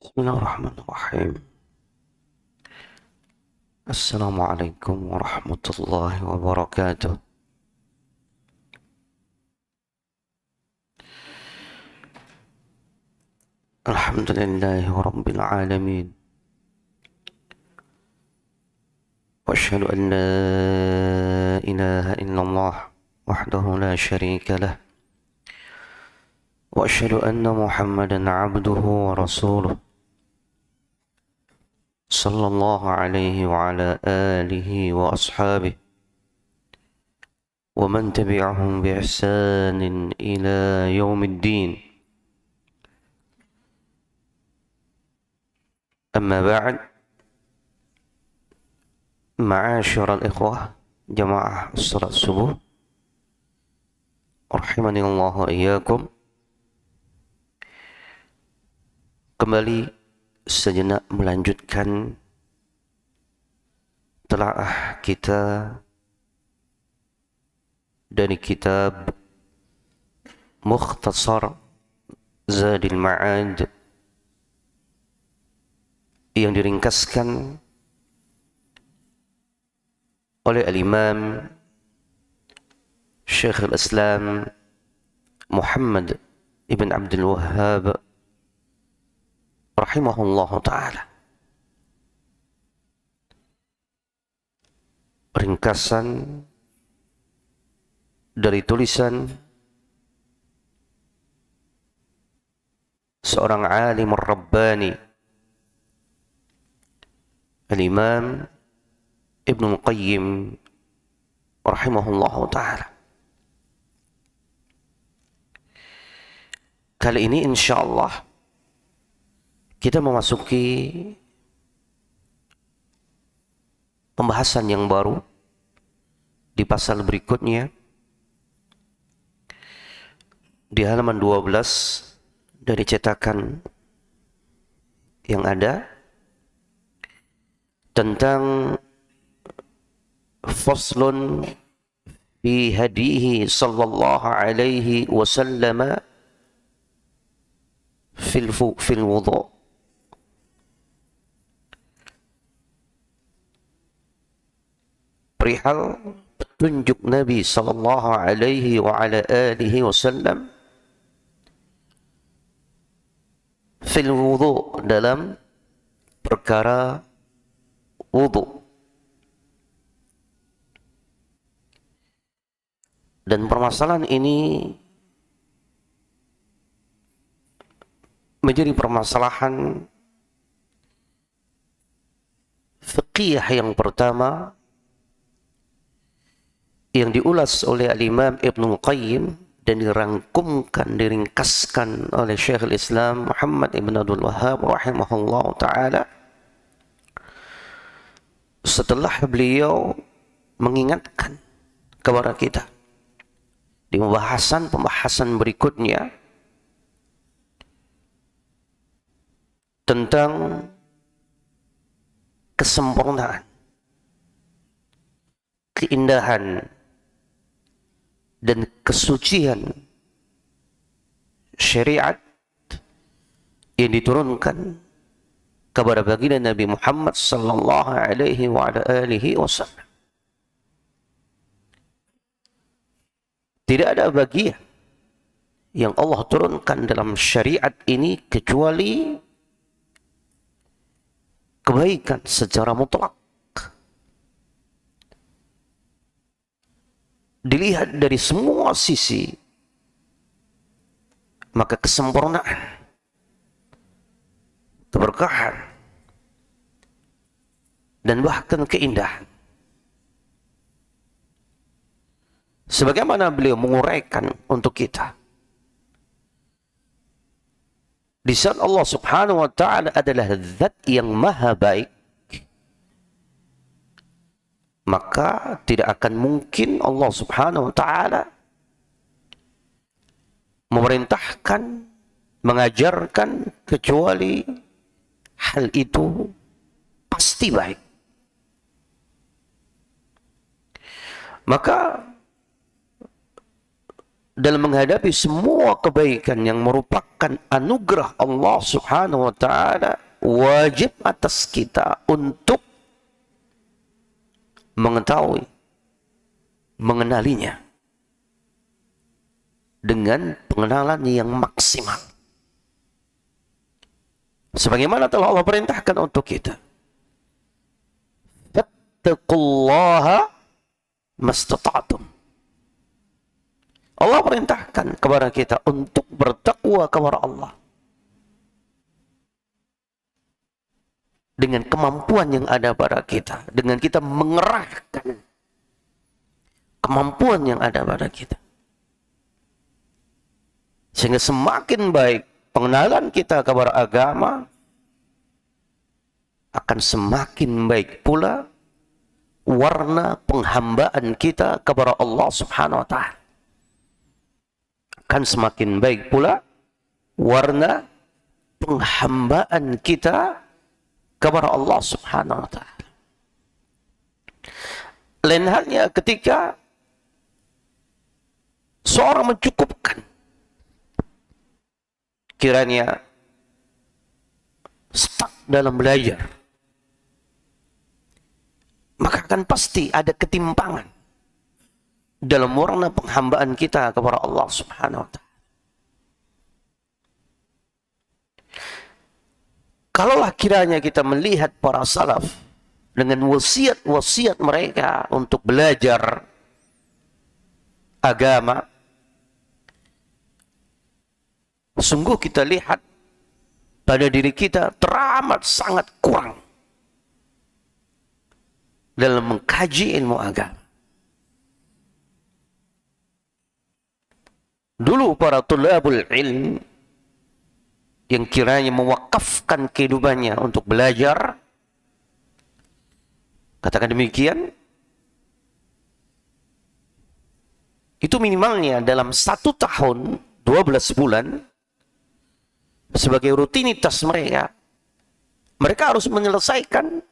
Bismillahirrahmanirrahim. Assalamualaikum warahmatullahi wabarakatuh. Alhamdulillahi rabbil alamin. Wa asyhadu an la ilaha illallah wahdahu la syarika lah. Wa asyhadu anna Muhammadan abduhu wa rasuluh. Sallallahu alaihi wa ala alihi wa ashabihi wa man tabi'ahum bi ihsanin ila yaumiddin. Amma ba'd. Ma'asyiral ikhwah jamaah salat subuh rahimani Allah wa iyyakum. Kembali sejenak melanjutkan telaah kita dari kitab Mukhtasar Zadil Ma'ad yang diringkaskan oleh Al-Imam Syekh Al-Islam Muhammad Ibn Abdul Wahhab rahimahullah ta'ala. Ringkasan dari tulisan seorang alim rabbani, Al-Imam Ibn Qayyim rahimahullah ta'ala. Kali ini insyaallah kita memasuki pembahasan yang baru di pasal berikutnya di halaman 12 dari cetakan yang ada tentang faslun fi hadihi sallallahu alaihi wasallam fil wudu'. Perihal petunjuk Nabi sallallahu alaihi wa ala alihi wasallam fil wudu', dalam perkara wudu'. Dan permasalahan ini menjadi permasalahan fiqih yang pertama yang diulas oleh Al-Imam Ibn Qayyim dan dirangkumkan, diringkaskan oleh Syekhul Islam Muhammad Ibn Abdul Wahhab rahimahullah ta'ala setelah beliau mengingatkan kepada kita di pembahasan berikutnya tentang kesempurnaan, keindahan dan kesucian syariat yang diturunkan kepada baginda Nabi Muhammad sallallahu alaihi wa ala alihi wasallam. Tidak ada bagian yang Allah turunkan dalam syariat ini kecuali kebaikan secara mutlak. Dilihat dari semua sisi, maka kesempurnaan, keberkahan, dan bahkan keindahan. Sebagaimana beliau menguraikan untuk kita, di saat Allah subhanahu wa ta'ala adalah zat yang maha baik, maka tidak akan mungkin Allah subhanahu wa ta'ala memerintahkan, mengajarkan kecuali hal itu pasti baik. Maka dalam menghadapi semua kebaikan yang merupakan anugerah Allah Subhanahu wa taala, wajib atas kita untuk mengetahui, mengenalinya dengan pengenalan yang maksimal. Sebagaimana telah Allah perintahkan untuk kita. Fattaqullaha mastata'tum. Allah perintahkan kepada kita untuk bertakwa kepada Allah dengan kemampuan yang ada pada kita, dengan kita mengerahkan kemampuan yang ada pada kita. Sehingga semakin baik pengenalan kita kepada agama, akan semakin baik pula warna penghambaan kita kepada Allah Subhanahu wa taala. Akan semakin baik pula warna penghambaan kita kepada Allah Subhanahu wa taala. Lain halnya ketika seorang mencukupkan kiranya stuck dalam belajar, maka akan pasti ada ketimpangan dalam warna penghambaan kita kepada Allah Subhanahu wa taala. Kalaulah kiranya kita melihat para salaf dengan wasiat-wasiat mereka untuk belajar agama, sungguh kita lihat pada diri kita teramat sangat kurang dalam mengkaji ilmu agama. Dulu para tulabul ilm yang kiranya mewakafkan kehidupannya untuk belajar, katakan demikian, itu minimalnya dalam 1 tahun 12 bulan sebagai rutinitas mereka, mereka harus menyelesaikan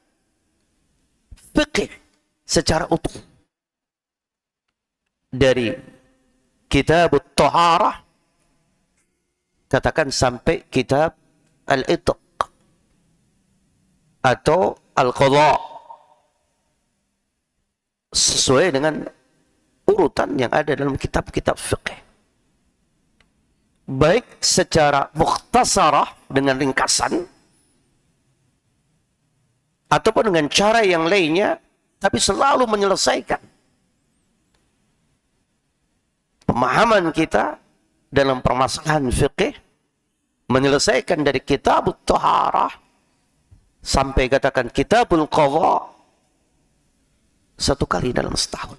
fikih secara utuh dari kitab at-taharah, katakan sampai kitab al-itq atau al-qadha, sesuai dengan urutan yang ada dalam kitab-kitab fikih, baik secara mukhtasarah dengan ringkasan ataupun dengan cara yang lainnya, tapi selalu menyelesaikan pemahaman kita dalam permasalahan fikih, menyelesaikan dari kitab at-taharah sampai katakan kitabul qadha 1 kali dalam setahun.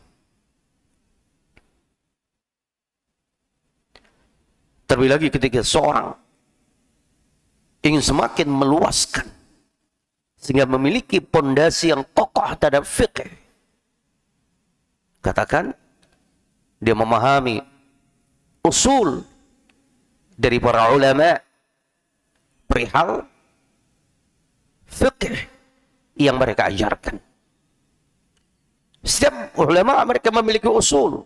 Terlebih lagi ketika seorang ingin semakin meluaskan sehingga memiliki pondasi yang kokoh terhadap fikih, katakan dia memahami usul dari para ulama perihal fikih yang mereka ajarkan. Setiap ulama mereka memiliki usul.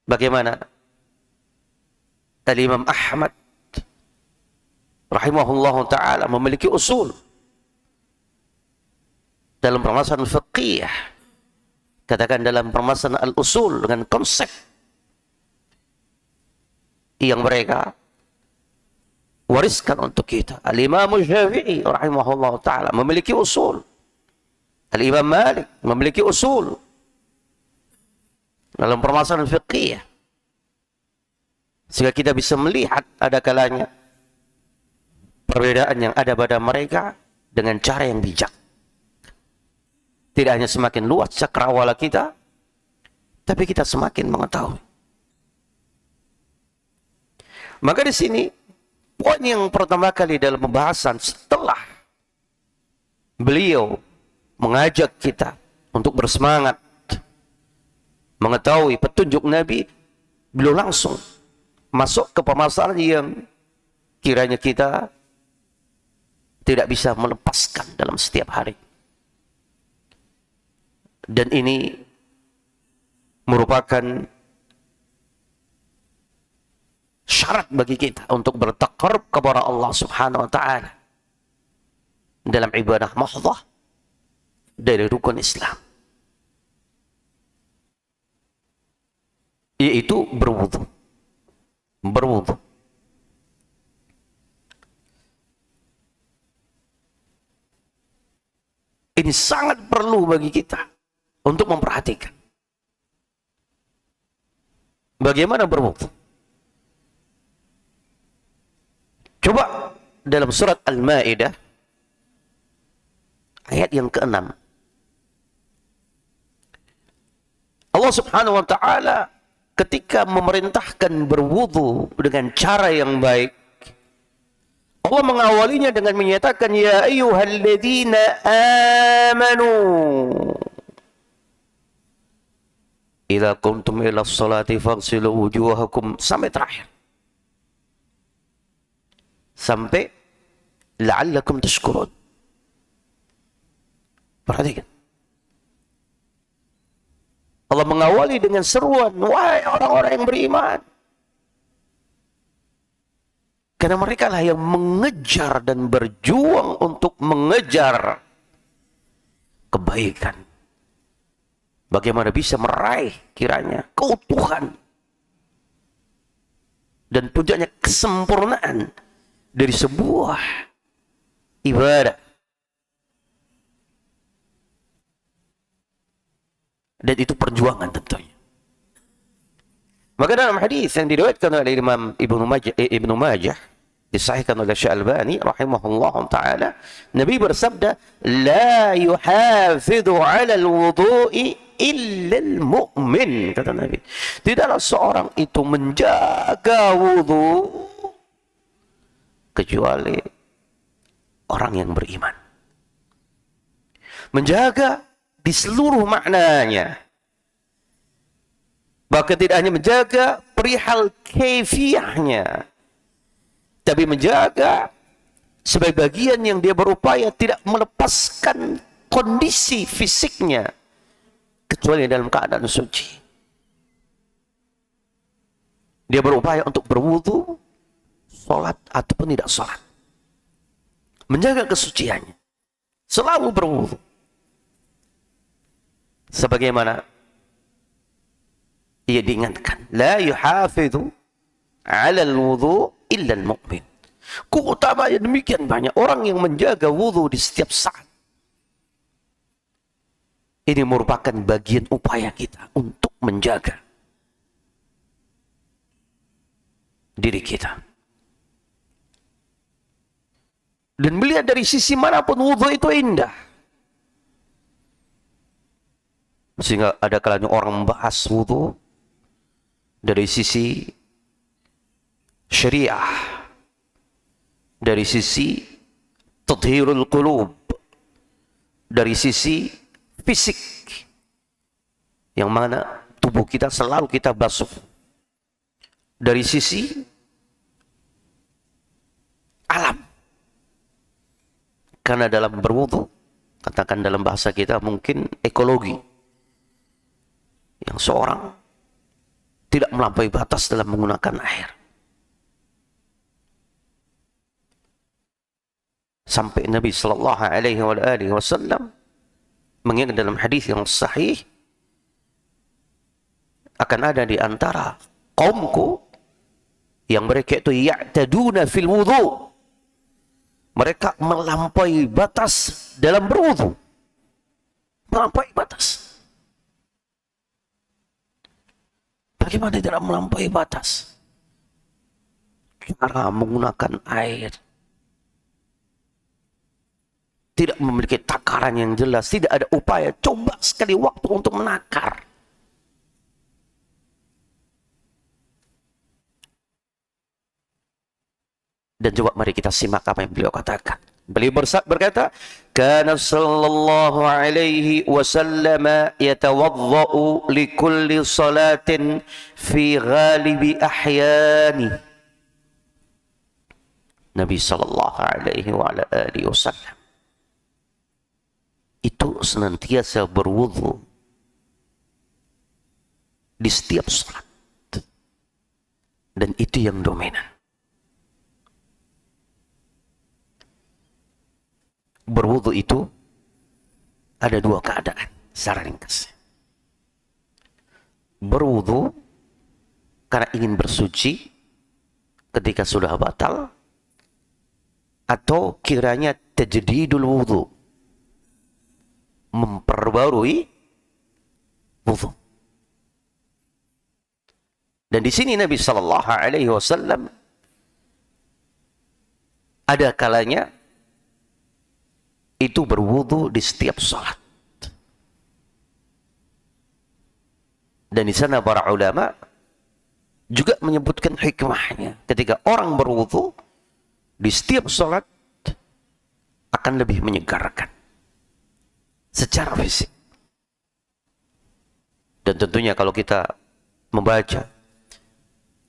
Bagaimana Al-Imam Ahmad rahimahullahu ta'ala memiliki usul dalam permasalahan fiqih, katakan dalam permasalahan al-usul, dengan konsep yang mereka wariskan untuk kita. Al-Imam Syafi'i rahimahullahu ta'ala memiliki usul. Al-Imam Malik memiliki usul dalam permasalahan fiqih, sehingga kita bisa melihat ada kalanya perbedaan yang ada pada mereka dengan cara yang bijak. Tidak hanya semakin luas cakrawala kita, tapi kita semakin mengetahui. Maka di sini poin yang pertama kali dalam pembahasan setelah beliau mengajak kita untuk bersemangat mengetahui petunjuk Nabi, beliau langsung masuk ke permasalahan yang kiranya kita tidak bisa melepaskan dalam setiap hari. Dan ini merupakan syarat bagi kita untuk bertaqarrub kepada Allah Subhanahu wa taala dalam ibadah mahdhah dari rukun Islam, yaitu berwudu. Berwudu. Ini sangat perlu bagi kita untuk memperhatikan bagaimana berwudu. Coba dalam surat Al-Maidah ayat yang ke-6. Allah Subhanahu wa taala ketika memerintahkan berwudu dengan cara yang baik, Allah mengawalinya dengan menyatakan, ya ayyuhalladzina amanu idza qumtum ila sholati faghsilu wujuhakum, sampai terakhir. Sampai la'allakum tashkurun. Perhatikan. Allah mengawali dengan seruan, wahai orang-orang yang beriman. Karena mereka lah yang mengejar dan berjuang untuk mengejar kebaikan. Bagaimana bisa meraih kiranya keutuhan dan puncaknya kesempurnaan dari sebuah ibadah. Dan itu perjuangan tentunya. Maka dalam hadis yang diriwayatkan oleh Imam Ibnu Majah, disahihkan oleh Syekh Albani rahimahullah taala, Nabi bersabda, la yuhafidhu 'ala al-wudu'i illa al-mu'min, kata Nabi. Tidaklah seorang itu menjaga wudu kecuali orang yang beriman. Menjaga di seluruh maknanya. Bahkan tidak hanya menjaga perihal kaifiyahnya, tapi menjaga sebagai bagian yang dia berupaya tidak melepaskan kondisi fisiknya kecuali dalam keadaan suci. Dia berupaya untuk berwudu, sholat ataupun tidak sholat, menjaga kesuciannya, selalu berwudu. Sebagaimana ia diingatkan, la yuhafidhu 'ala al-wudu' illa al-mu'min. Keutamaannya demikian banyak orang yang menjaga wudu di setiap saat. Ini merupakan bagian upaya kita untuk menjaga diri kita. Dan melihat dari sisi manapun wudu itu indah. Sehingga ada kalanya orang membahas wudu dari sisi syariah, dari sisi tathhirul qulub, dari sisi fisik, yang mana tubuh kita selalu kita basuh, dari sisi alam, karena dalam berwudu, katakan dalam bahasa kita mungkin ekologi, yang seorang tidak melampaui batas dalam menggunakan air. Sampai Nabi sallallahu alaihi wasallam mengingat dalam hadis yang sahih, akan ada di antara kaumku yang mereka itu ya'taduna fil wudu. Mereka melampaui batas dalam berwudu. Melampaui batas. Bagaimana tidak melampaui batas? Cara menggunakan air. Tidak memiliki takaran yang jelas. Tidak ada upaya. Coba sekali waktu untuk menakar. Dan coba mari kita simak apa yang beliau katakan. Beliau berkata, "Kana sallallahu alaihi wasallam yatawaddau li kulli salatin fi ghalibi ahyani." Nabi sallallahu alaihi wasallam itu senantiasa berwudu di setiap salat. Dan itu yang dominan. Berwudu itu ada dua keadaan secara ringkas. Berwudu karena ingin bersuci ketika sudah batal, atau kiranya tajdidul wudu, memperbarui wudu. Dan di sini Nabi sallallahu alaihi wasallam ada kalanya itu berwudu di setiap salat. Dan di sana para ulama juga menyebutkan hikmahnya. Ketika orang berwudu di setiap salat akan lebih menyegarkan secara fisik. Dan tentunya kalau kita membaca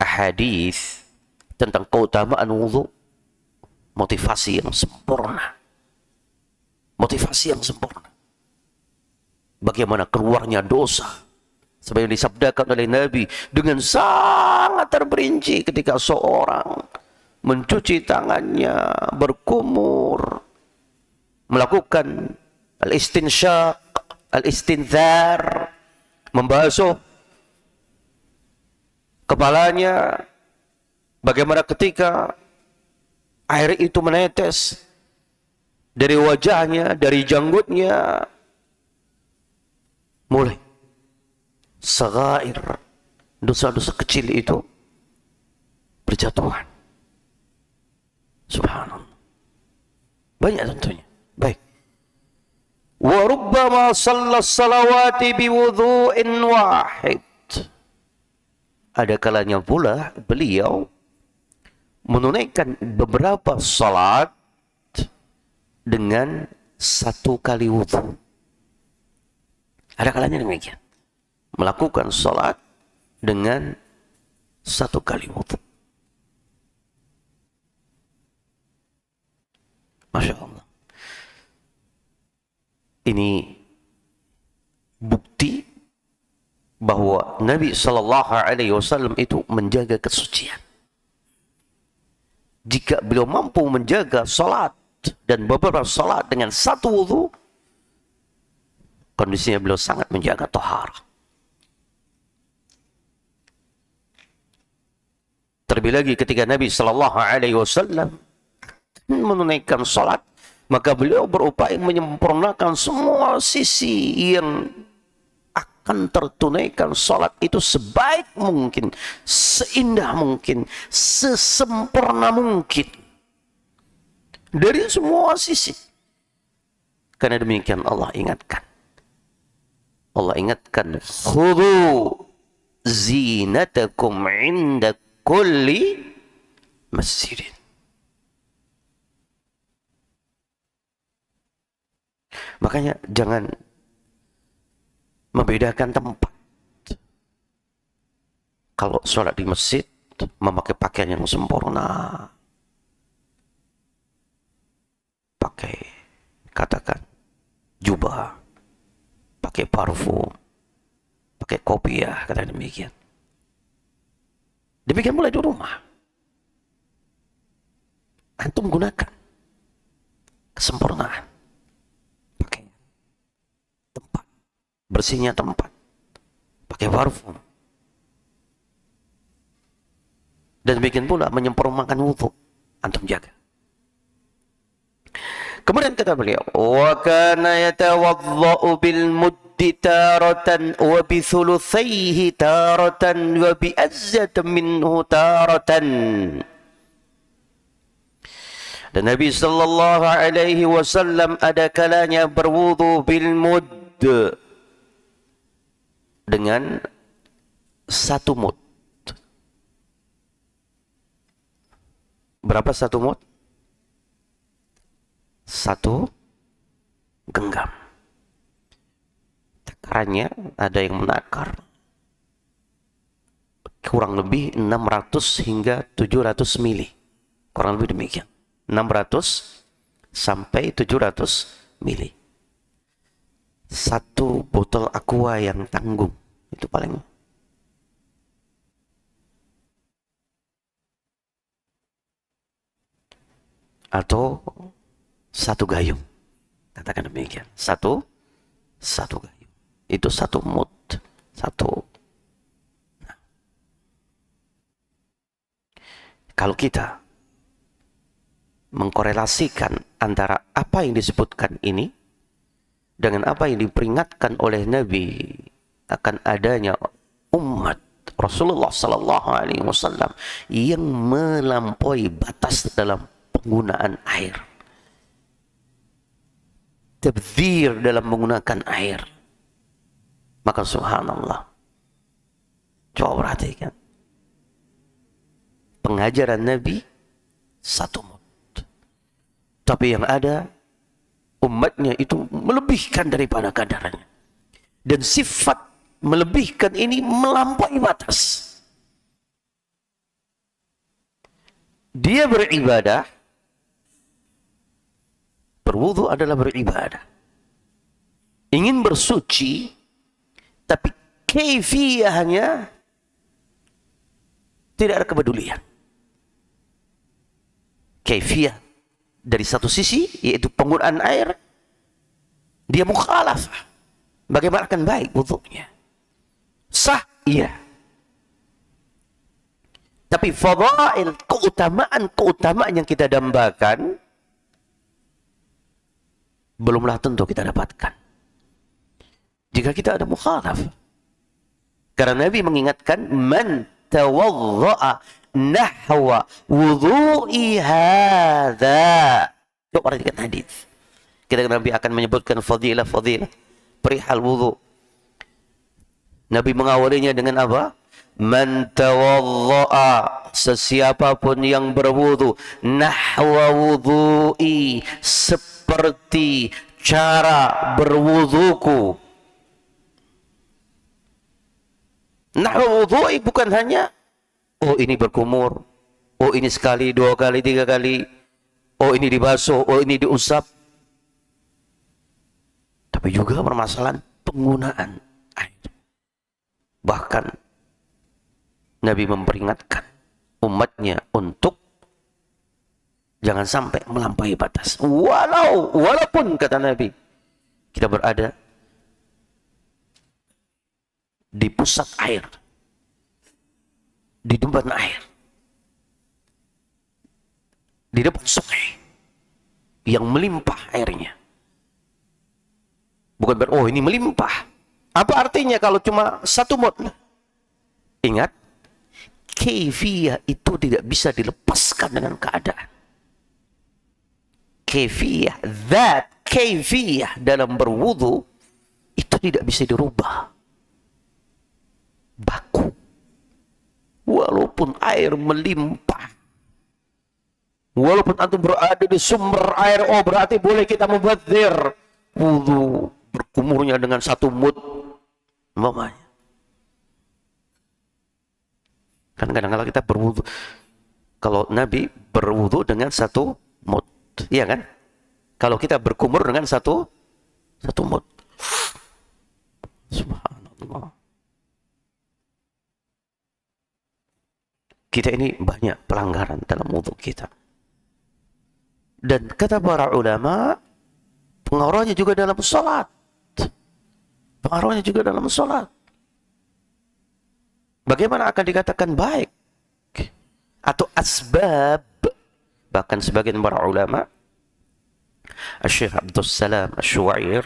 hadis tentang keutamaan wudu, motivasi yang sempurna. Motivasi yang sempurna. Bagaimana keluarnya dosa. Seperti yang disabdakan oleh Nabi dengan sangat terperinci ketika seorang mencuci tangannya, berkumur, melakukan al-istinsyaq, al-istinthar, membasuh kepalanya, bagaimana ketika air itu menetes dari wajahnya, dari janggutnya, mulai saghair, dosa-dosa kecil itu berjatuhan. Subhanallah. Banyak tentunya. Baik. Wa rubbama shalla salawati biwudhu'in wahid. Ada kalanya pula beliau menunaikan beberapa salat dengan satu kali wudhu. Ada kalanya demikian. Melakukan salat dengan satu kali wudhu. Masya Allah. Ini bukti bahwa Nabi Sallallahu Alaihi Wasallam itu menjaga kesucian. Jika beliau mampu menjaga salat dan beberapa salat dengan satu wudhu, kondisinya beliau sangat menjaga taharah. Terlebih lagi ketika Nabi Sallallahu Alaihi Wasallam menunaikan salat, maka beliau berupaya menyempurnakan semua sisi yang akan tertunaikan salat itu sebaik mungkin, seindah mungkin, sesempurna mungkin dari semua sisi. Karena demikian Allah ingatkan. Allah ingatkan, khudhu zinatakum inda kulli masjidin. Makanya jangan membedakan tempat. Kalau sholat di masjid, memakai pakaian yang sempurna. Pakai, katakan, jubah. Pakai parfum. Pakai kopiah, kata demikian. Demikian mulai di rumah. Antum gunakan kesempurnaan. Pakai tempat. Bersihnya tempat. Pakai parfum. Dan demikian pula menyempurnakan wudhu. Antum jaga. Kemudian kata beliau, wa kana yatawaddau bil muddi taratan wa bi thuluthaihi taratan wa bi azzat minhu taratan. Dan Nabi sallallahu alaihi wasallam ada kalanya berwudu bil mudd, dengan satu mud. Berapa satu mud? Satu genggam. Takarannya ada yang menakar kurang lebih 600 hingga 700 mili. Kurang lebih demikian. 600 sampai 700 mili. Satu botol aqua yang tanggung itu paling atau satu gayung. Katakan demikian. Satu gayung. Itu satu mud. Nah. Kalau kita mengkorelasikan antara apa yang disebutkan ini dengan apa yang diperingatkan oleh Nabi akan adanya umat Rasulullah Sallallahu Alaihi Wasallam yang melampaui batas dalam penggunaan air, tabdzir dalam menggunakan air, maka subhanallah, coba perhatikan pengajaran Nabi satu mud, tapi yang ada umatnya itu melebihkan daripada kadarnya, dan sifat melebihkan ini melampaui batas. Dia beribadah, berwudu adalah beribadah, ingin bersuci, tapi kaifiyahnya tidak ada kepedulian. Kaifiyah dari satu sisi, yaitu penggunaan air, dia mukhalafah. Bagaimana akan baik wudunya? Sah, iya. Tapi fadail, keutamaan yang kita dambakan, belumlah tentu kita dapatkan jika kita ada mukhalafah. Karena Nabi mengingatkan, man tawadda'a nahwa wudu'i hadza. Coba perhatikan hadis. Kita Nabi akan menyebutkan fadilah perihal wudu. Nabi mengawalinya dengan apa? Man tawadda'a, sesiapapun yang berwudu, nahwa wudu'i, seperti cara berwuduku. Nahwa wudu'i bukan hanya oh ini berkumur, oh ini sekali, 2 kali, 3 kali, oh ini dibasuh, oh ini diusap. Tapi juga permasalahan penggunaan air. Bahkan Nabi memperingatkan umatnya untuk jangan sampai melampaui batas. Walaupun kata Nabi, kita berada di pusat air, di tempat air, di depan sungai yang melimpah airnya. Bukan oh ini melimpah. Apa artinya kalau cuma satu mud? Ingat, kaifiyah itu tidak bisa dilepaskan dengan keadaan. Kaifiyah, kaifiyah dalam berwudu itu tidak bisa dirubah. Baku. Walaupun air melimpah, walaupun antum berada di sumber air, oh berarti boleh kita mubadzir wudu, berkumurnya dengan satu mud, umpamanya. Kan kadang-kadang kita berwudu, kalau Nabi berwudu dengan satu mud, iya kan? Kalau kita berkumur dengan satu mud, subhanallah. Kita ini banyak pelanggaran dalam wudu kita. Dan kata para ulama, pengaruhnya juga dalam salat. Pengaruhnya juga dalam salat. Bagaimana akan dikatakan baik? Atau asbab. Bahkan sebagian para ulama, Syekh Abdul Salam Asy-Syu'air,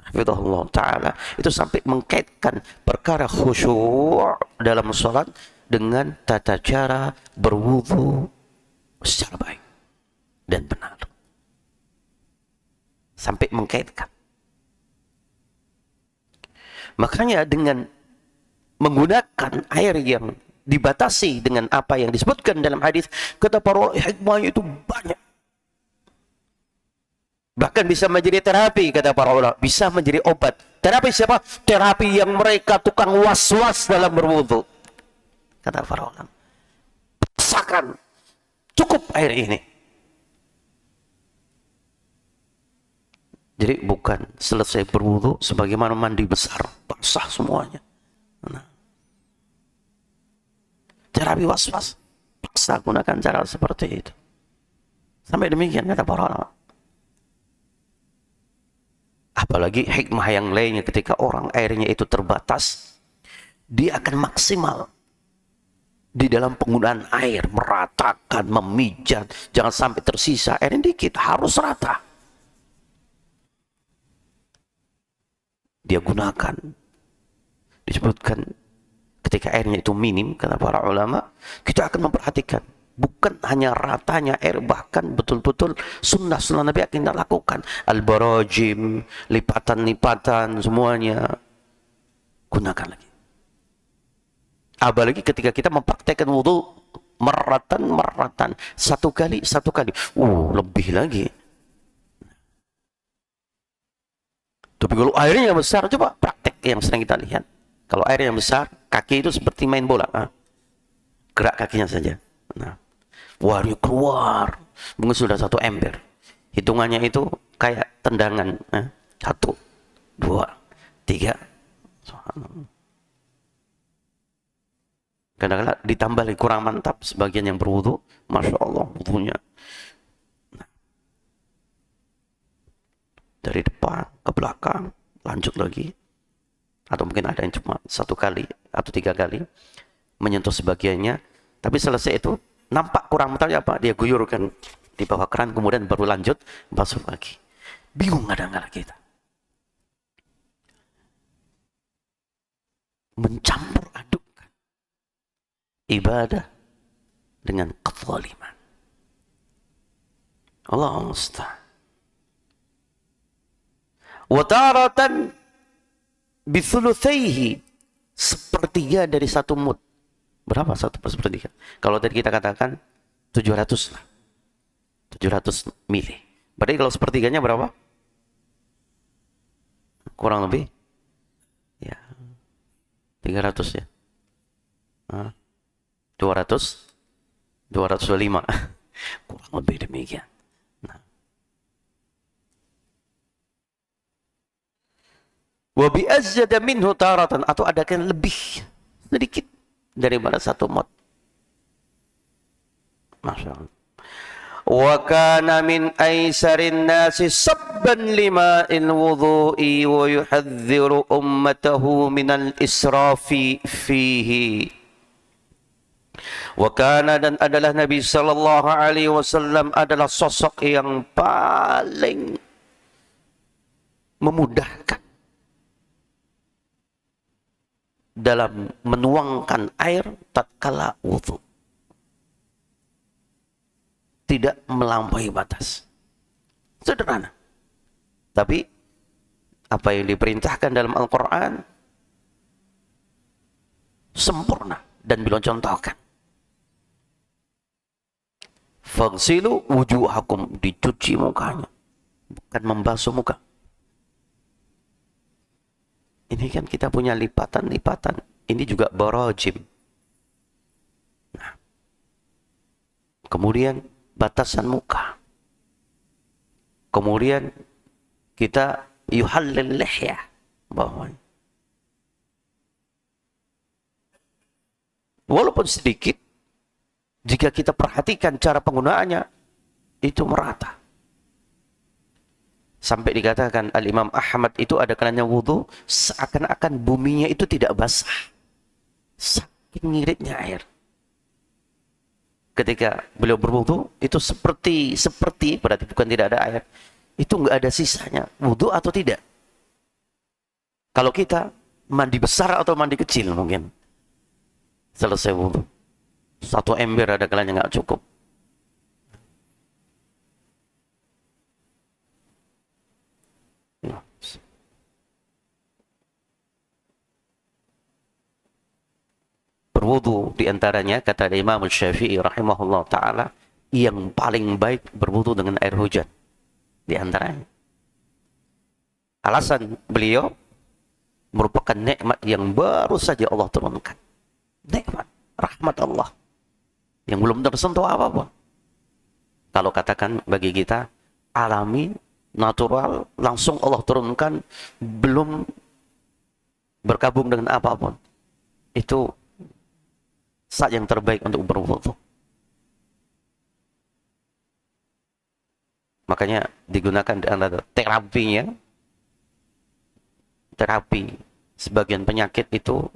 hafizahullah ta'ala, itu sampai mengkaitkan perkara khusyuk dalam salat dengan tata cara berwudu secara baik dan benar. Sampai mengkaitkan. Makanya dengan menggunakan air yang dibatasi dengan apa yang disebutkan dalam hadis, kata para hikmahnya itu banyak. Bahkan bisa menjadi terapi, kata para ulama, bisa menjadi obat. Terapi siapa? Terapi yang mereka tukang was-was dalam berwudu. Kata para ulama, paksakan, cukup air ini. Jadi bukan selesai berwudu sebagaimana mandi besar, basah semuanya. Nah, terapi was-was, paksa gunakan cara seperti itu. Sampai demikian kata para ulama. Apalagi hikmah yang lainnya ketika orang airnya itu terbatas, dia akan maksimal di dalam penggunaan air, meratakan, memijat, jangan sampai tersisa air yang dikit, harus rata. Dia gunakan. Disebutkan ketika airnya itu minim, kata para ulama, kita akan memperhatikan. Bukan hanya ratanya air, bahkan betul-betul sunnah-sunnah Nabi akan kita lakukan. Al-barajim, lipatan-lipatan, semuanya. Gunakan lagi. Apalagi ketika kita mempraktekkan wudu, meratan. Satu kali. Lebih lagi. Tapi kalau airnya besar, coba praktek yang sering kita lihat. Kalau airnya besar, kaki itu seperti main bola. Gerak kakinya saja. Nah, dia keluar. Mungkin sudah 1 ember. Hitungannya itu kayak tendangan. 1, 2, 3. Kadang-kadang ditambah lagi kurang mantap. Sebagian yang berwudu, Masya Allah, wudunya. Nah, dari depan ke belakang, lanjut lagi. Atau mungkin ada yang cuma 1 kali atau 3 kali menyentuh sebagiannya, tapi selesai itu nampak kurang mantapnya apa, dia guyurkan di bawah keran, kemudian baru lanjut basuh lagi. Bingung kadang-kadang kita mencampur adukkan ibadah dengan kezaliman. Allah musta'an. Wa taratan bithulutsaihi, sepertiga dari 1 mud. Berapa 1/3? Kalau tadi kita katakan 700 lah. 700 mili. Berarti kalau sepertiganya berapa? Kurang lebih ya 300 ya. 200 205. Kurang lebih demikian. Wa bi azzada minhu taratan, atau ada yang lebih sedikit daripada 1 mod. Masya Allah. Wa kana min aisarin nasi sabban lima'il wudu'i wa yuhadziru ummatahu minal israfi fihi. Wa kana, dan adalah Nabi sallallahu alaihi wasallam adalah sosok yang paling memudahkan dalam menuangkan air tatkala wudu, tidak melampaui batas. Sederhana, tapi apa yang diperintahkan dalam Al-Quran sempurna dan beliau contohkan. Faghsilu wujuhakum, dicuci mukanya, bukan membasuh muka. Ini kan kita punya lipatan-lipatan. Ini juga barajim. Nah, kemudian batasan muka. Kemudian kita yuhallil lihyah, bawahnya. Walaupun sedikit, jika kita perhatikan cara penggunaannya, itu merata. Sampai dikatakan Al-Imam Ahmad itu ada kalanya wudu, seakan-akan buminya itu tidak basah. Saking ngiritnya air. Ketika beliau berwudu, itu seperti, berarti bukan tidak ada air. Itu nggak ada sisanya. Wudu atau tidak? Kalau kita mandi besar atau mandi kecil mungkin. Selesai wudu. 1 ember ada kalanya nggak cukup. Berwudu diantaranya, kata Imam Syafi'i rahimahullah ta'ala, yang paling baik berwudu dengan air hujan. Diantaranya. Alasan beliau merupakan nikmat yang baru saja Allah turunkan. Nikmat, rahmat Allah. Yang belum tersentuh apapun. Kalau katakan bagi kita, alami, natural, langsung Allah turunkan, belum berkabung dengan apapun. Itu saat yang terbaik untuk berwudu. Makanya digunakan di antara terapinya, terapi sebagian penyakit itu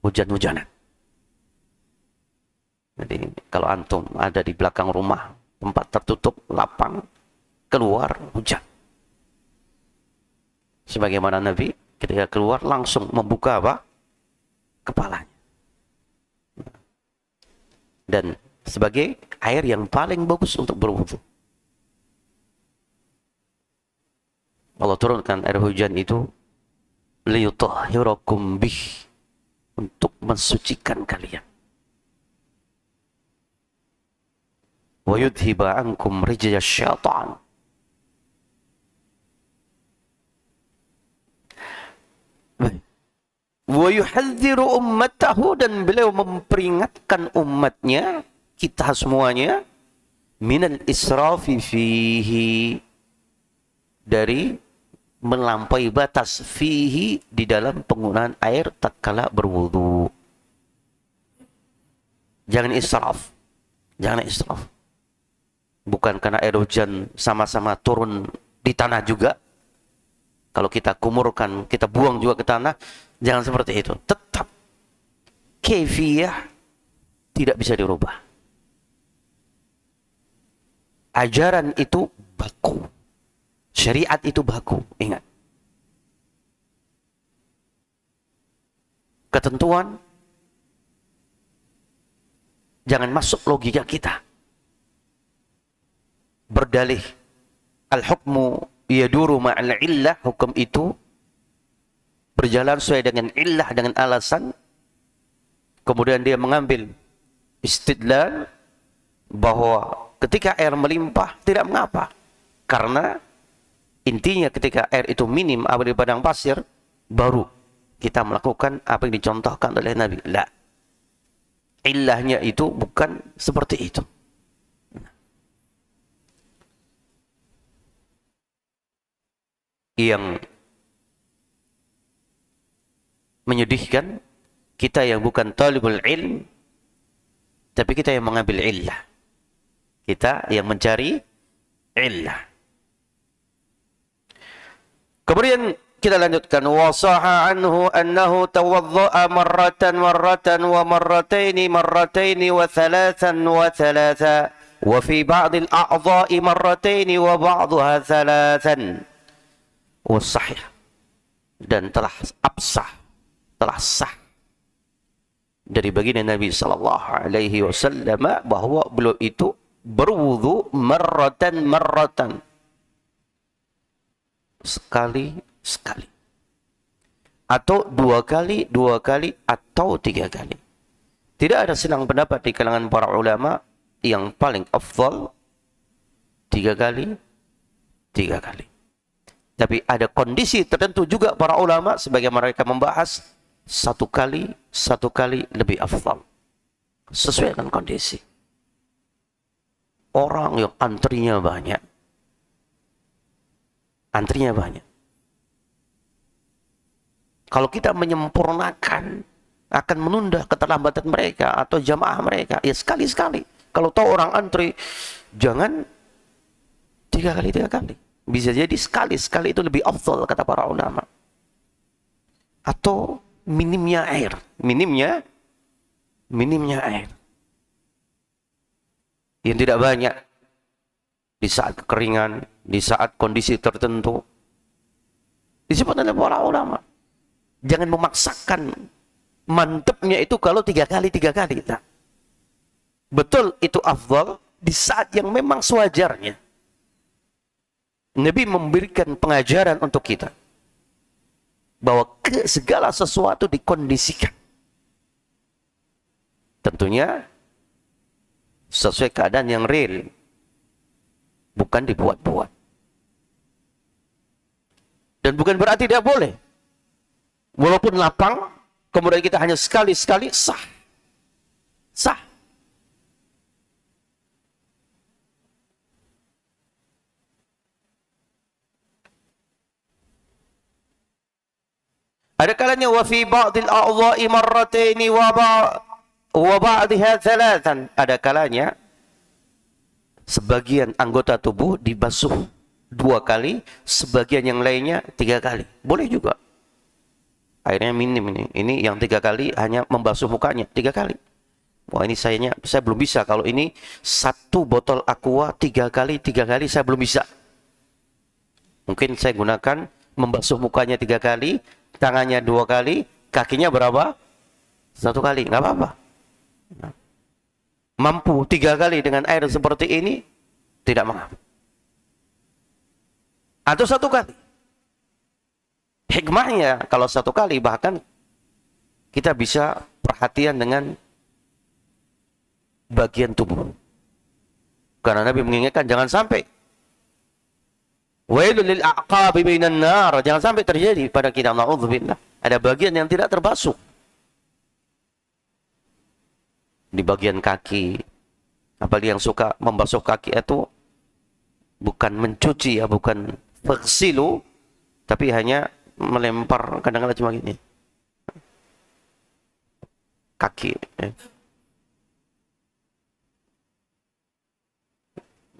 hujan-hujanan. Jadi kalau antum ada di belakang rumah, tempat tertutup, lapang, keluar hujan. Sebagaimana Nabi ketika keluar langsung membuka apa? Kepalanya. Dan sebagai air yang paling bagus untuk berwudu. Allah turunkan air hujan itu liyutahhirakum bih, untuk mensucikan kalian. Wa yudhiba ankum rijya syaitan. Wa yuhadziru ummatahu, dan beliau memperingatkan umatnya, kita semuanya, minal israfi fihi, dari melampaui batas, fihi, di dalam penggunaan air tatkala berwudu. Jangan israf. Jangan israf. Bukan karena air hujan sama-sama turun di tanah juga. Kalau kita kumurkan, kita buang juga ke tanah, jangan seperti itu. Tetap kaifiyah tidak bisa dirubah. Ajaran itu baku. Syariat itu baku, ingat. Ketentuan jangan masuk logika kita. Berdalih al-hukmu yaduru ma'al illah, hukum itu berjalan sesuai dengan illah, dengan alasan. Kemudian dia mengambil istidlal bahwa ketika air melimpah tidak mengapa, karena intinya ketika air itu minim apa di padang pasir, baru kita melakukan apa yang dicontohkan oleh Nabi. La, illahnya itu bukan seperti itu. Yang menyedihkan, kita yang bukan talibul ilm, tapi kita yang mengambil illah. Kita yang mencari illah. Kemudian kita lanjutkan, wa sahha anhu annahu tawadda'a marratan wa marrataini wa thalathan wa thalatha wa fi ba'd al-a'dha'i marrataini wa ba'daha thalathan. Wa sahih, dan telah absah, telah sah dari baginda Nabi sallallahu alaihi wasallam bahwa beliau itu berwudu marratan, sekali, atau dua kali, atau tiga kali. Tidak ada silang pendapat di kalangan para ulama yang paling afdal tiga kali. Tapi ada kondisi tertentu juga para ulama sebagai mereka membahas satu kali lebih afdal, sesuai dengan kondisi. Orang yang antrinya banyak, kalau kita menyempurnakan, akan menunda keterlambatan mereka atau jamaah mereka. Ya sekali-sekali. Kalau tahu orang antri, jangan tiga kali. Bisa jadi sekali itu lebih afdal kata para ulama. Atau minimnya air. Yang tidak banyak. Di saat kekeringan, di saat kondisi tertentu. Disebut oleh para ulama. Jangan memaksakan, mantepnya itu kalau tiga kali. Nah, betul itu afdal di saat yang memang sewajarnya. Nabi memberikan pengajaran untuk kita bahwa segala sesuatu dikondisikan. Tentunya sesuai keadaan yang real, bukan dibuat-buat. Dan bukan berarti tidak boleh. Walaupun lapang, kemudian kita hanya sekali, sah. Ada kalanya wa fi ba'dil a'dha'i marrataini wa ba'dha thalathan. Ada kalanya sebagian anggota tubuh dibasuh 2 kali, sebagian yang lainnya 3 kali. Boleh juga. Airnya minim ini. Ini yang 3 kali hanya membasuh mukanya 3 kali. Wah, ini saya belum bisa. Kalau ini 1 botol aqua 3 kali saya belum bisa. Mungkin saya gunakan membasuh mukanya 3 kali, tangannya 2 kali, kakinya berapa? 1 kali, nggak apa-apa. Mampu 3 kali dengan air seperti ini, tidak mengapa. Atau 1 kali. Hikmahnya kalau 1 kali, bahkan kita bisa perhatian dengan bagian tubuh. Karena Nabi mengingatkan jangan sampai wailul lil aqabi minan nar, jangan sampai terjadi pada kita, naudzubillah, ada bagian yang tidak terbasuh. Di bagian kaki, apalagi yang suka membasuh kaki itu bukan mencuci ya, bukan faghsilu, tapi hanya melempar, kadang-kadang cuma gini kaki ya.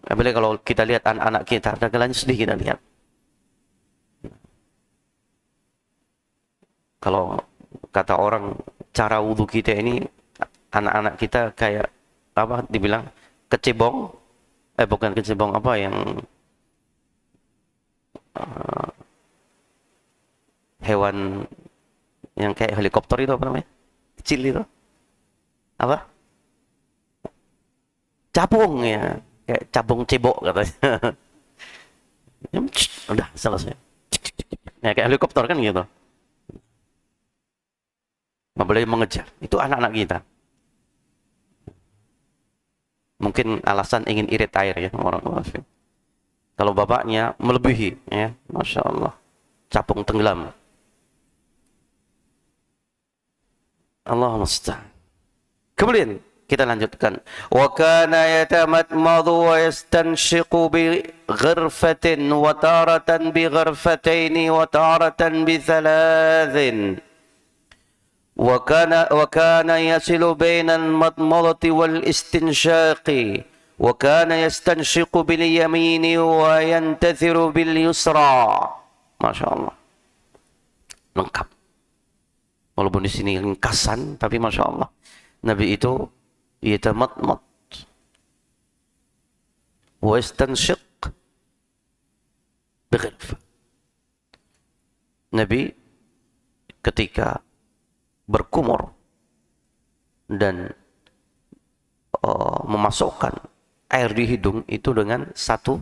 Apalagi kalau kita lihat anak-anak kita, kadang-kadang sedih kita lihat. Kalau kata orang, cara wudhu kita ini, anak-anak kita kayak apa dibilang kecebong, bukan kecebong, apa yang hewan yang kayak helikopter itu, apa namanya, kecil itu, apa, capung ya, kayak cabung cebok katanya. Udah selesai ya, kayak helikopter kan gitu, nggak boleh mengejar. Itu anak-anak kita. Mungkin alasan ingin irit air ya orang. Kalau bapaknya melebihi ya, Masya Allah, capung tenggelam. Allah musta'an. Kemudian kita lanjutkan. Wa kana yatamadmadu wa yastanshiqu bi ghirfatin wa taratan bi ghirfataini wa taratan bi thalathin. وكان يصل بين المضمضة والاستنشاق وكان يستنشق باليمين وينتثر باليسرى. Masya Allah, lengkap. Walaupun di sini ringkasan, tapi Masya Allah, Nabi itu yatamadmad wa yastanshiq bighirfah. Nabi ketika berkumur dan memasukkan air di hidung itu dengan satu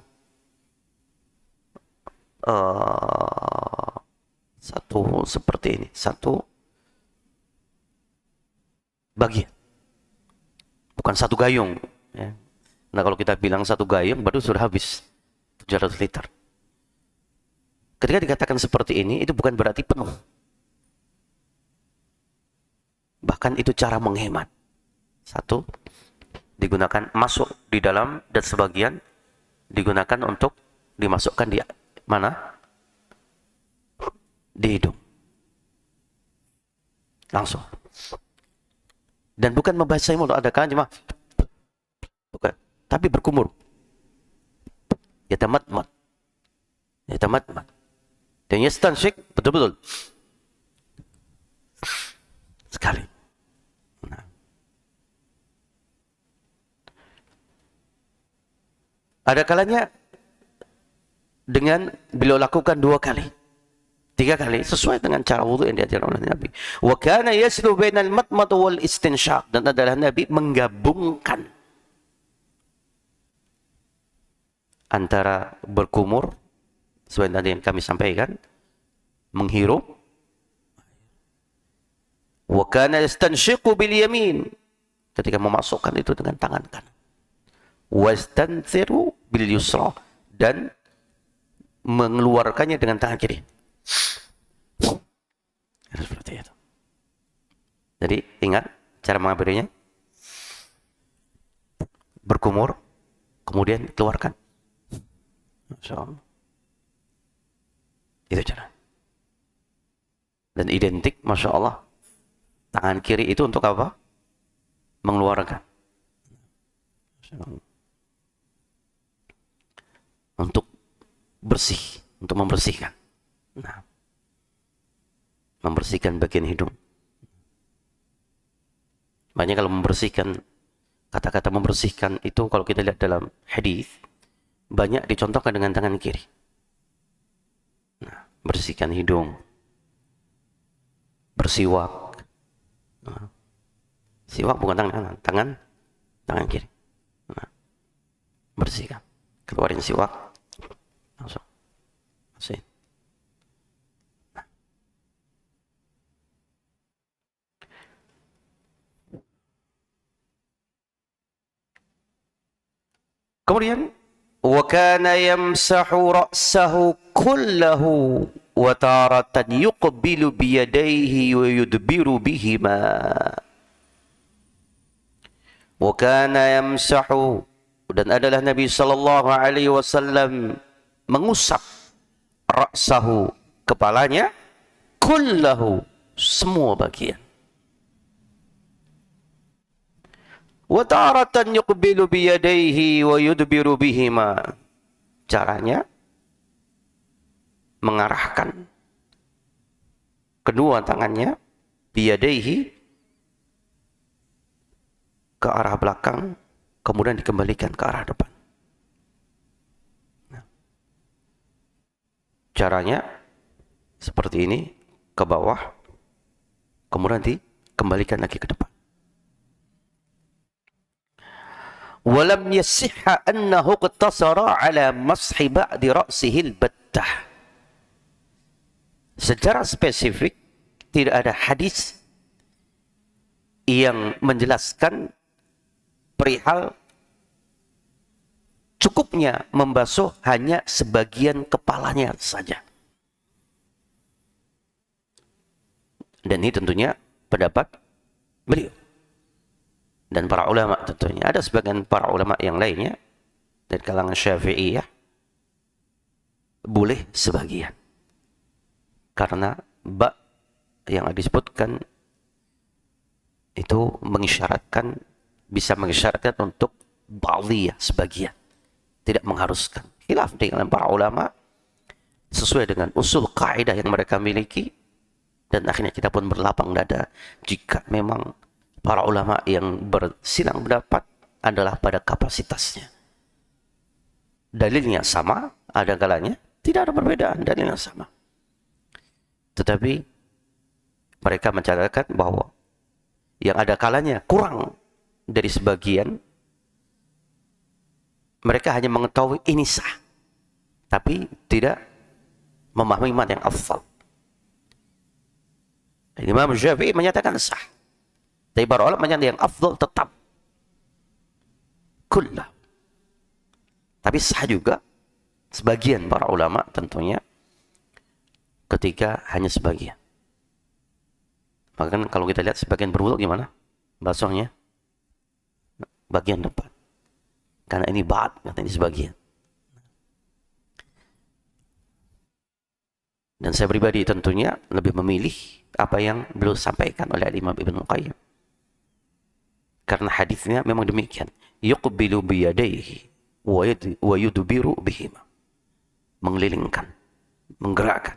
seperti ini, satu bagian, bukan satu gayung ya. Nah, kalau kita bilang satu gayung baru sudah habis 700 liter. Ketika dikatakan seperti ini, itu bukan berarti penuh. Bahkan itu cara menghemat. Satu digunakan masuk di dalam dan sebagian digunakan untuk dimasukkan di mana? Di hidung. Langsung. Dan bukan membasahi mulut, ada kan cuma bukan, tapi berkumur. Yatamadmad. Yatamadmad. Dan yastanshik betul-betul. Sekali. Ada kalanya dengan beliau lakukan 2 kali, 3 kali, sesuai dengan cara wudhu yang diajarkan oleh Nabi. Wa kana yaslu bainal matmat wal istinshaq, dan adalah Nabi menggabungkan antara berkumur, sesuai tadi yang kami sampaikan, menghirup. Wa kana yastanshiqu bil yamin, ketika memasukkan itu dengan tangan kanan. Wastanthiru bil yusra, dan mengeluarkannya dengan tangan kiri. Seperti itu. Jadi ingat cara mengambilnya. Berkumur, kemudian keluarkan. Masya Allah. Itu cara. Dan identik, Masya Allah, tangan kiri itu untuk apa? Mengeluarkan. Masya Allah. bersih, untuk membersihkan. Nah, membersihkan bagian hidung. Makanya kalau membersihkan, kata-kata membersihkan itu kalau kita lihat dalam hadis banyak dicontohkan dengan tangan kiri. Nah, bersihkan hidung, bersiwak. Nah, siwak bukan tangan kanan, tangan kiri. Nah, bersihkan, keluarin siwak, langsung bersihin. Kemudian wa kana yamsahu ra'sahu kullahu wa taratan yuqbilu bi yadayhi wa yudbiru bihima. Wa kana yamsahu, dan adalah Nabi sallallahu alaihi wasallam mengusap ra'sahu, kepalanya, kullahu, semua bagian. Wa taratan yuqbilu biyadayhi wa yudbiru bihima. Caranya mengarahkan kedua tangannya biyadayhi ke arah belakang, kemudian dikembalikan ke arah depan. Nah, caranya seperti ini, ke bawah, kemudian dikembalikan lagi ke depan. Walam yasihha annahu iqtasara ala mashi ba'di ra'sihi al-battah. Secara spesifik tidak ada hadis yang menjelaskan perihal cukupnya membasuh hanya sebagian kepalanya saja. Dan ini tentunya pendapat beliau dan para ulama tentunya. Ada sebagian para ulama yang lainnya dari kalangan Syafi'iyah boleh sebagian, karena ba yang disebutkan itu mengisyaratkan, bisa mengisyaratkan untuk ba'diyah, sebagian, tidak mengharuskan. Khilaf di kalangan para ulama sesuai dengan usul kaidah yang mereka miliki, dan akhirnya kita pun berlapang dada jika memang para ulama yang bersilang pendapat adalah pada kapasitasnya. Dalilnya sama, ada kalanya tidak ada perbedaan, dalilnya sama. Tetapi mereka mencatatkan bahwa yang ada kalanya kurang dari sebagian, mereka hanya mengetahui ini sah, tapi tidak memahami mana yang afdal. Imam Syafi'i menyatakan sah, tapi para ulama menyatakan yang afdal tetap kullah. Tapi sah juga sebagian para ulama tentunya ketika hanya sebagian. Maka kan kalau kita lihat sebagian berwudu gimana basuhnya? Bagian depan. Karena ini ba'd, kata ini sebagian. Dan saya pribadi tentunya lebih memilih apa yang beliau sampaikan oleh Imam Ibnu Qayyim. Karena hadisnya memang demikian. Yuqbilu biyadaihi wa yudbiru bihima. Mengelilingkan, menggerakkan.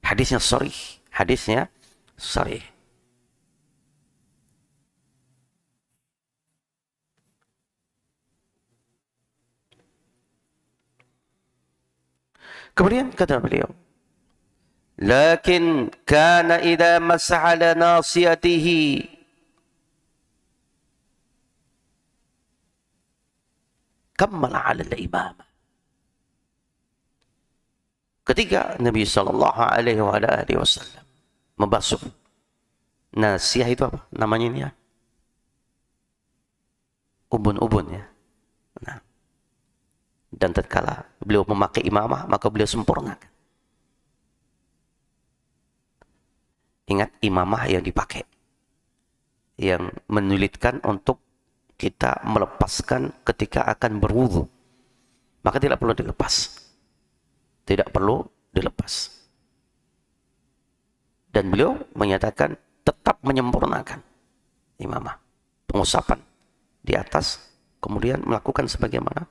Hadisnya sharih, hadisnya sharih. Kemudian kata beliau, lakin kana idza masaha ala nasiyatihi kammala ala al-imamah. Ketika Nabi sallallahu alaihi wasallam membasuh nasiyah, itu apa namanya ini ya? Ubun-ubun ya. Nah, dan tatkala beliau memakai imamah, maka beliau sempurnakan. Ingat, imamah yang dipakai, yang menyulitkan untuk kita melepaskan ketika akan berwudu, maka tidak perlu dilepas. Tidak perlu dilepas. Dan beliau menyatakan tetap menyempurnakan imamah, pengusapan di atas, kemudian melakukan sebagaimana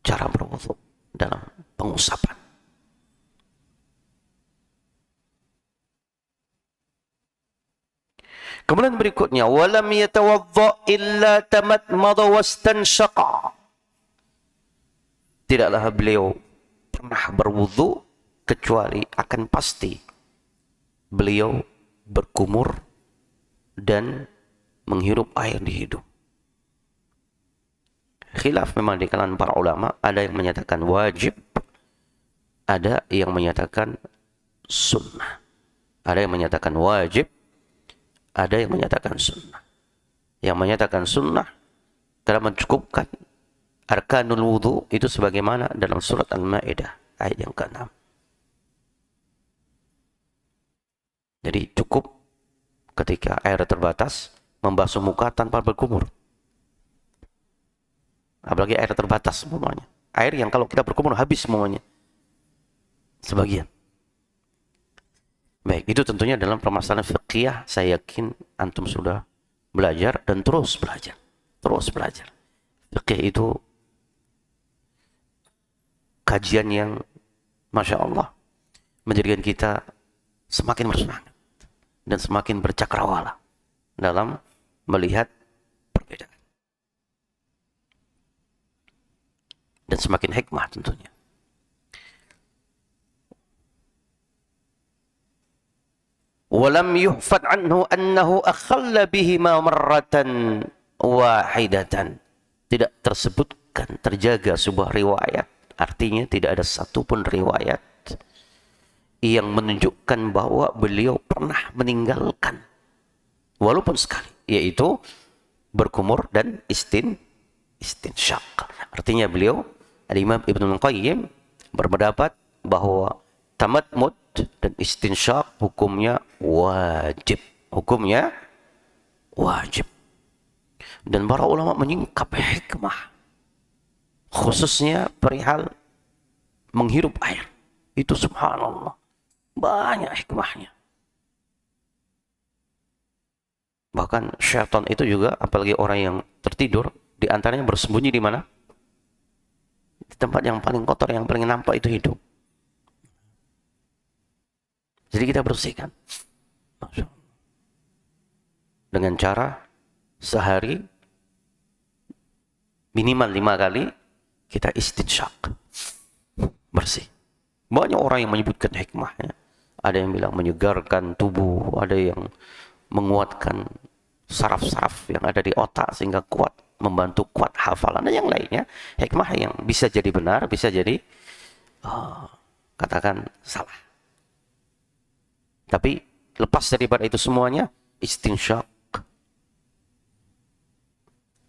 cara berwudu dalam pengusapan. Kemudian berikutnya, walam yatawadda illa tamatmada wastanshaqa. Tidaklah beliau pernah berwudu kecuali akan pasti beliau berkumur dan menghirup air di hidung. Khilaf memang di kalangan para ulama, ada yang menyatakan wajib, ada yang menyatakan sunnah. Ada yang menyatakan wajib, ada yang menyatakan sunnah. Yang menyatakan sunnah telah mencukupkan arkanul wudu itu sebagaimana dalam surat Al-Maidah ayat yang ke-6. Jadi cukup ketika air terbatas membasuh muka tanpa berkumur. Apalagi air terbatas semuanya. Air yang kalau kita berkumur habis semuanya. Sebagian. Baik, itu tentunya dalam permasalahan fiqhiyah, saya yakin antum sudah belajar dan terus belajar. Terus belajar. Fiqh itu kajian yang Masya Allah menjadikan kita semakin bersemangat dan semakin bercakrawala dalam melihat perbedaan. Dan semakin hikmah tentunya. Walam yuhfad anhu annahu akhalla bihima marratan wahidatan. Tidak tersebutkan, terjaga sebuah riwayat. Artinya tidak ada satupun riwayat yang menunjukkan bahwa beliau pernah meninggalkan walaupun sekali, yaitu berkumur dan istinsyaq. Artinya beliau, Al-Imam Ibnul Qayyim, berpendapat bahwa tamatmud dan istinsyaq hukumnya wajib. Hukumnya wajib. Dan para ulama menyingkap hikmah, khususnya perihal menghirup air. Itu subhanallah, banyak hikmahnya. Bahkan syaitan itu juga, apalagi orang yang tertidur, di antaranya bersembunyi di mana? Di tempat yang paling kotor, yang paling nampak itu hidung. Jadi kita bersihkan dengan cara sehari minimal 5 kali kita istinsyaq, bersih. Banyak orang yang menyebutkan hikmahnya. Ada yang bilang menyegarkan tubuh, ada yang menguatkan saraf-saraf yang ada di otak sehingga kuat, membantu kuat hafalan, dan yang lainnya. Hikmah yang bisa jadi benar, bisa jadi katakan salah. Tapi lepas daripada itu semuanya, istinsyaq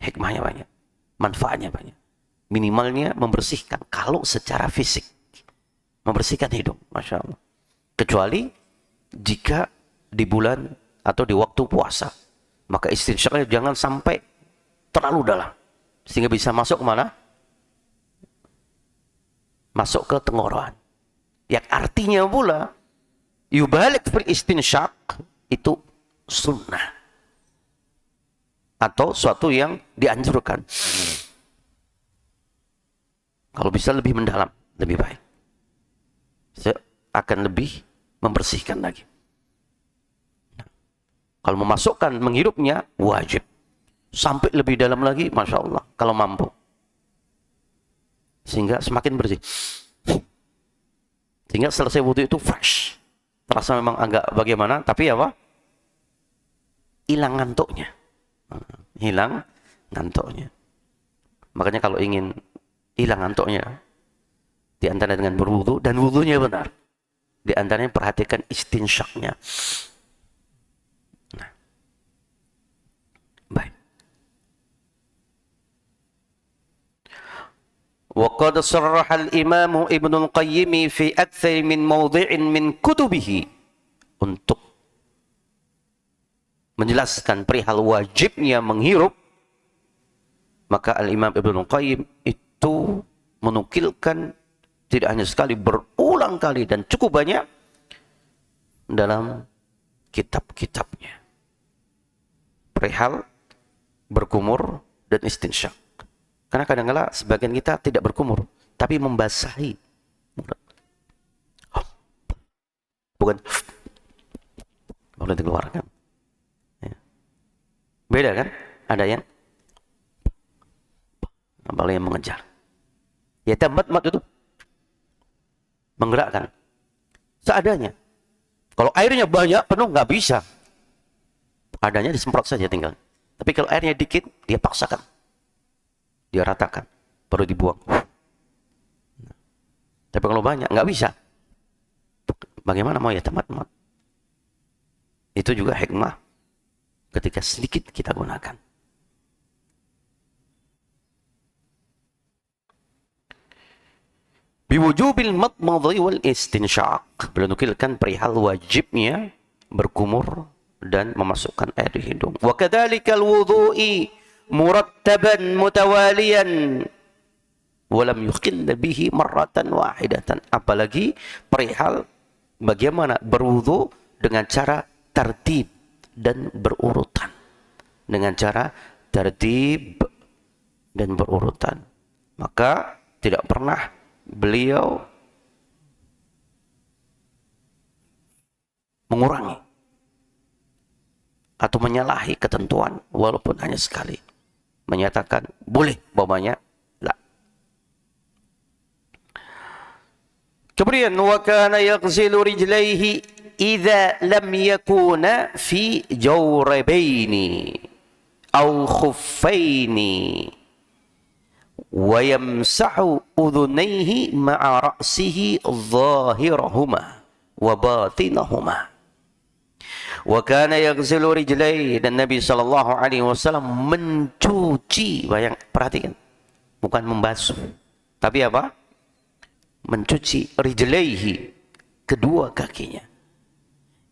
hikmahnya banyak, manfaatnya banyak. Minimalnya membersihkan, kalau secara fisik membersihkan hidung, Masya Allah. Kecuali jika di bulan atau di waktu puasa, maka istinsyaqnya jangan sampai terlalu dalam sehingga bisa masuk ke mana? Masuk ke tenggorokan. Yang artinya pula yubalik fil istinsyaq itu sunnah atau suatu yang dianjurkan. Kalau bisa lebih mendalam, lebih baik. Akan lebih membersihkan lagi. Kalau memasukkan, menghirupnya wajib. Sampai lebih dalam lagi, Masya Allah, kalau mampu. Sehingga semakin bersih. Sehingga selesai wudhu itu fresh. Terasa memang agak bagaimana, tapi apa? Hilang ngantuknya. Hilang ngantuknya. Makanya kalau ingin hilang ngantuknya, di antara dengan berwudu dan wudunya benar. Di antaranya perhatikan istinsyaqnya. Nah. Baik. Wa qad sarraha al-Imam Ibnu Qayyim fi aktsar min mawdhi'in min kutubihi, untuk menjelaskan perihal wajibnya menghirup, maka Al-Imam Ibnu Qayyim itu menukilkan tidak hanya sekali, berulang kali dan cukup banyak dalam kitab-kitabnya perihal berkumur dan istinsyaq. Karena kadang-kala sebagian kita tidak berkumur, tapi membasahi mulut. Bukan boleh dikeluarkan. Ya. Beda kan? Ada yang apalagi yang mengejar. Ya tamat itu menggerakkan seadanya. Kalau airnya banyak penuh nggak bisa. Adanya disemprot saja tinggal. Tapi kalau airnya dikit dia paksakan. Dia ratakan, baru dibuang. Tapi kalau banyak nggak bisa. Bagaimana mau ya tamat? Itu juga hikmah ketika sedikit kita gunakan. Biwujubil matmadhi wal istinsyaq. Beliau nukilkan perihal wajibnya berkumur dan memasukkan air di hidung. Wa kadzalikal wudu'i murattaban mutawaliyan wa lam yuqil bihi marratan wahidatan. Apalagi perihal bagaimana berwudu dengan cara tertib dan berurutan. Dengan cara tertib dan berurutan. Maka tidak pernah beliau mengurangi atau menyalahi ketentuan walaupun hanya sekali. Menyatakan boleh umpamanya la. Kemudian wa kana yaghsilu rijlaihi idza lam yakuna fi jawrabaini aw khuffaini wa yamsahu udhunayhi ma'a ra'sihi dhahirahuma wa batinahuma. Wa kana yaghsilu rijlaihi, dan Nabi sallallahu alaihi wasallam mencuci, perhatikan, bukan membasuh, tapi apa? Mencuci rijlaihi, kedua kakinya.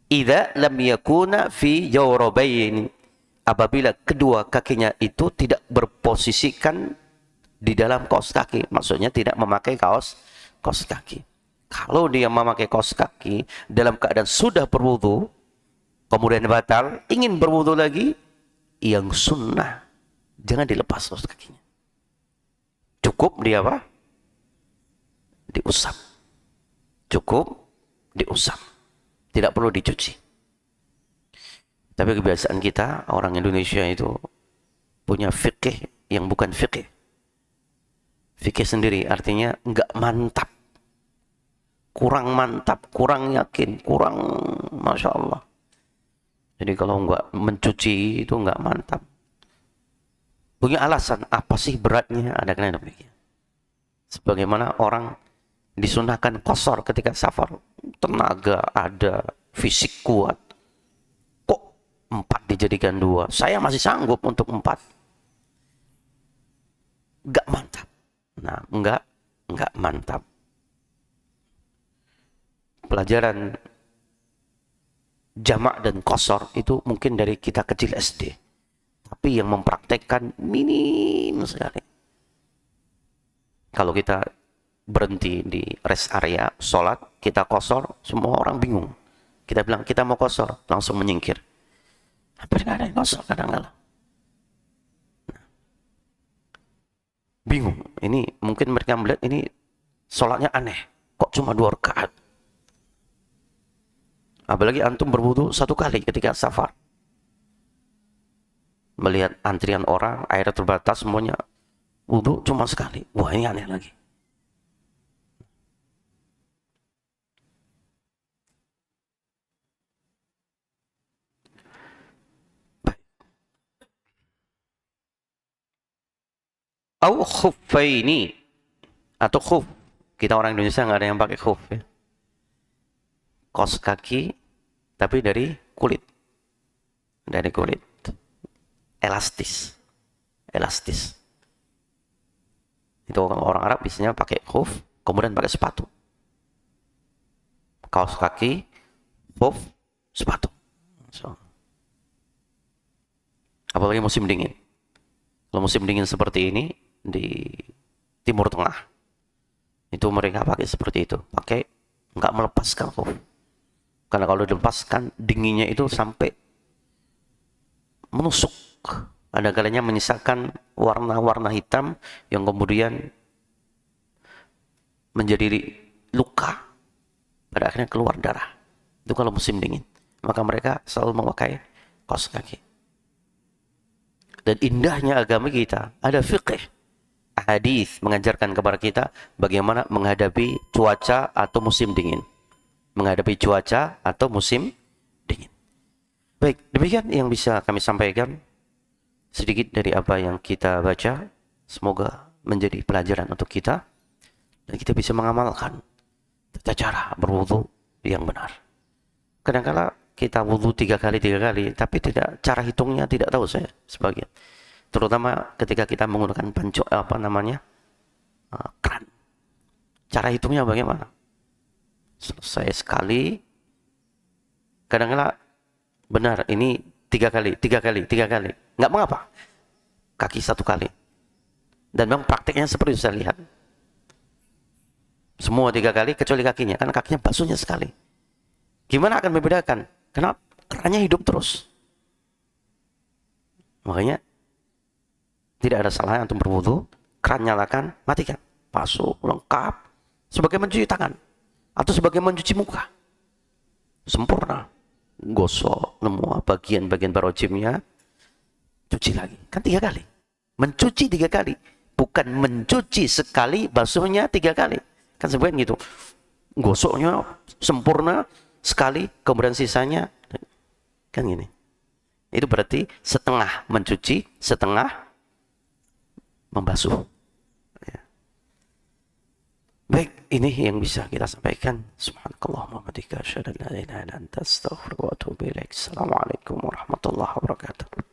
Idza lam yakuna fi jawrabaini, apabila kedua kakinya itu tidak berposisikan di dalam kaos kaki, maksudnya tidak memakai kaos kaki. Kalau dia memakai kaos kaki dalam keadaan sudah berwudu, kemudian batal, ingin berwudu lagi, yang sunnah jangan dilepas kaos kakinya. Cukup dia apa? Diusap. Cukup diusap. Tidak perlu dicuci. Tapi kebiasaan kita orang Indonesia itu punya fikih yang bukan fikih. Fikih sendiri artinya enggak mantap, kurang mantap, kurang yakin, kurang Masya Allah. Jadi kalau enggak mencuci itu enggak mantap. Punya alasan, apa sih beratnya? Ada kena demikian. Sebagaimana orang disunahkan qasar ketika safar, tenaga ada, fisik kuat. Kok 4 dijadikan 2? Saya masih sanggup untuk 4. Enggak mantap. Nah, enggak mantap. Pelajaran jamak dan qasar itu mungkin dari kita kecil SD. Tapi yang mempraktekkan minim sekali. Kalau kita berhenti di rest area, sholat, kita qasar, semua orang bingung. Kita bilang, kita mau qasar, langsung menyingkir. Hampir nggak ada yang qasar kadang-kadang. Bingung, ini mungkin mereka melihat ini sholatnya aneh, kok cuma 2 rakaat. Apalagi antum berwudu 1 kali ketika safar, melihat antrian orang, air terbatas, semuanya wudu cuma sekali. Wah, ini aneh lagi. Au khuffaini, atau khuf. Kita orang Indonesia nggak ada yang pakai khuf ya. Kaos kaki tapi dari kulit. Dari kulit. Elastis. Itu orang Arab biasanya pakai khuf, kemudian pakai sepatu. Kaos kaki, khuf, sepatu. So. Apalagi musim dingin. Kalau musim dingin seperti ini di Timur Tengah, itu mereka pakai seperti itu, pakai nggak melepaskan khuf, karena kalau dilepaskan dinginnya itu sampai menusuk, ada kalanya menyisakan warna-warna hitam yang kemudian menjadi luka, pada akhirnya keluar darah. Itu kalau musim dingin. Maka mereka selalu memakai kaos kaki. Dan indahnya agama kita, ada fiqh, hadis mengajarkan kepada kita bagaimana menghadapi cuaca atau musim dingin. Menghadapi cuaca atau musim dingin. Baik, demikian yang bisa kami sampaikan. Sedikit dari apa yang kita baca. Semoga menjadi pelajaran untuk kita. Dan kita bisa mengamalkan tata cara berwudu yang benar. Kadang-kala kita wudu 3 kali, tapi tidak, cara hitungnya tidak tahu saya sebagian. Terutama ketika kita menggunakan keran. Cara hitungnya bagaimana? Selesai sekali, kadang-kala benar ini 3 kali. Nggak mengapa. Kaki 1 kali. Dan memang prakteknya seperti itu saya lihat. Semua 3 kali kecuali kakinya, karena kakinya basuhnya sekali. Gimana akan membedakan? Karena kerannya hidup terus. Makanya tidak ada salahnya untuk berwudu, keran nyalakan, matikan, basuh lengkap, sebagai mencuci tangan atau sebagai mencuci muka, sempurna. Gosok semua bagian-bagian barojimnya, cuci lagi. Kan 3 kali. Mencuci 3 kali, bukan mencuci sekali, basuhnya 3 kali. Kan sebenarnya gitu. Gosoknya sempurna sekali, kemudian sisanya kan gini. Itu berarti setengah mencuci, setengah membasuh. Ya. Baik, ini yang bisa kita sampaikan. Subhanakallahumma wa bihamdika asyhadu an la ilaha illa anta astaghfiruka wa atubu ilaik. Assalamualaikum warahmatullahi wabarakatuh.